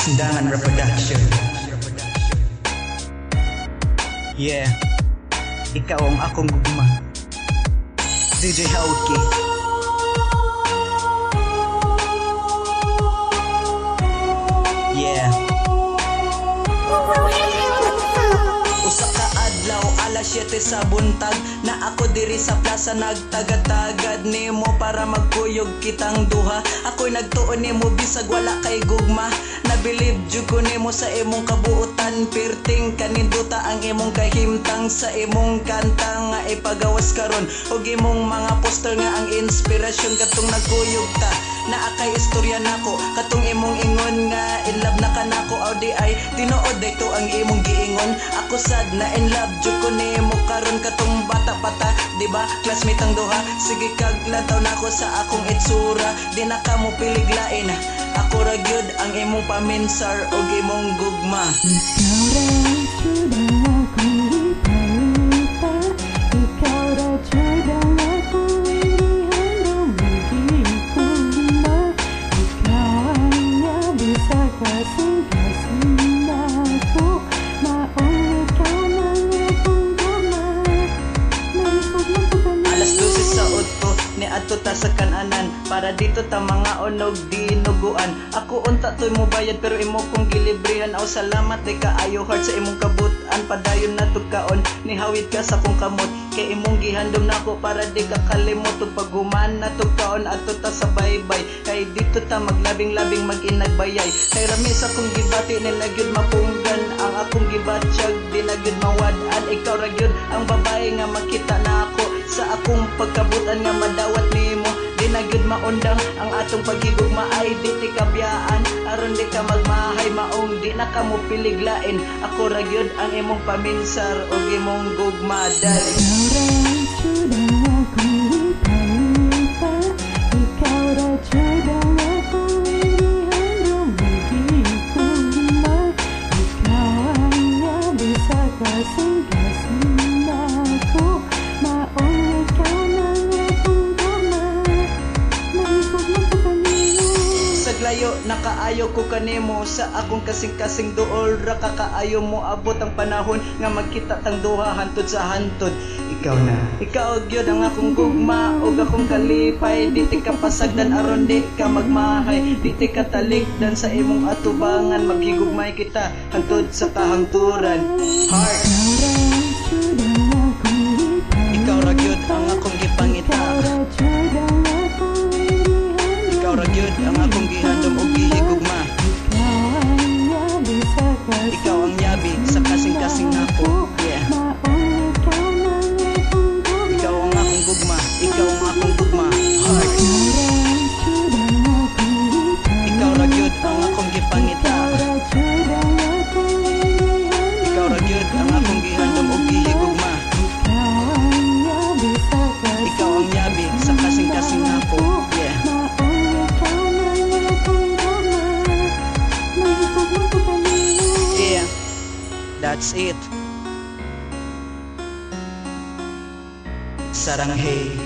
Kasindangan Reproduction. Yeah, ikaw ang akong gugma, DJ Hauki. Yeah. Usa ka adlaw alas 7 sa buntag na ako diri sa plaza nagtagatagad nimo para magkuyog kitang duha. Ako'y nagtuon nimo bisag wala kay gugma. Nabilib jud ko nimo sa imong kabuutan, perting kaninduta ang imong kahimtang sa imong kanta nga ipagawas karon ug imong mga poster nga ang inspirasyon katong nagkuyog ta. Naakay istorya nako katong imong ingon nga in love na kanako aw di ay tinuod dayto ang imong giingon. Ako sad na in love jud ko nimo karon katong bata-bata, di ba? Classmate ang duha. Sige kag lantaw nako sa akong itsura, di na ka mo piliglain. Ako ra gyud ang imong paminsar ug imong gugma. Ikaw ra jud ang akong ipalita, ikaw ra jud ang akong inihandog magigugma. Ikaw ang yabi sa kasing-kasing nako, maong ikaw man akong gugma. Nalikod mo ko kami. Alas 12 sa udto ni adto ta sa kananan para dito ta mga onog dinuguan. Ako unta toy mo bayad pero imo kong gilibrihan. Aw salamat di kaayo heart sa imong kabutan, padayon na tugkaon ni hawid ka sa kong kamot kay imong gihandom nako para di ka kalimot ug paghuman na tugkaon adto ta sa baybay kay dito ta maglabing-labing mag-inagbayay. Kay rami sa kong gibati ni nagyud mapunggan ang akong gibatsyag di nagyud mawad-an. Ikaw ra gyud ang babae nga makita na ako sa akong pagkabutan nga madawat nimo. Di na gyud maundang ang atong pagigugma ay di ti kabiyaan aron di ka magmahay maong di na ka mo piliglain. Ako ra gyud ang imong paminsar ug imong gugma dali. Ikaw ra jud ang akong ipalita, ikaw ra jud ang akong inihandog magigugma. Ikaw ang yabi sa kasing-kasing nako, maong ikaw man akong gugma. Nalikod mo ko kanimo. Saglayo nakaayo ko kanimo sa akong kasing-kasing duol ra ka kaayo mo abot ang panahon nga magkita tang duha hantod sa hantod. Ikaw gyud ang akong gugma ug akong kalipay. Di ti ka pasagdan aron di ka magmahay, di ti ka talikdan sa imong atubangan. Maghigugmay kita hantod sa kahangturan. Heart, ikaw ra gyud ang akong gipangita, ikaw ra gyud ang akong gihandom ug gihigugma. Ikaw ang yabi sa kasing-kasing nako. Yeah. Ikaw ang akong gugma, ikaw ang akong gugma. Heart, ikaw ra gyud ang akong gipangita, ikaw ra gyud ang akong gihandom ug gihigugma. Ikaw ang yabi sa kasing-kasing nako. Yeah. Yeah. That's it. Saranghay.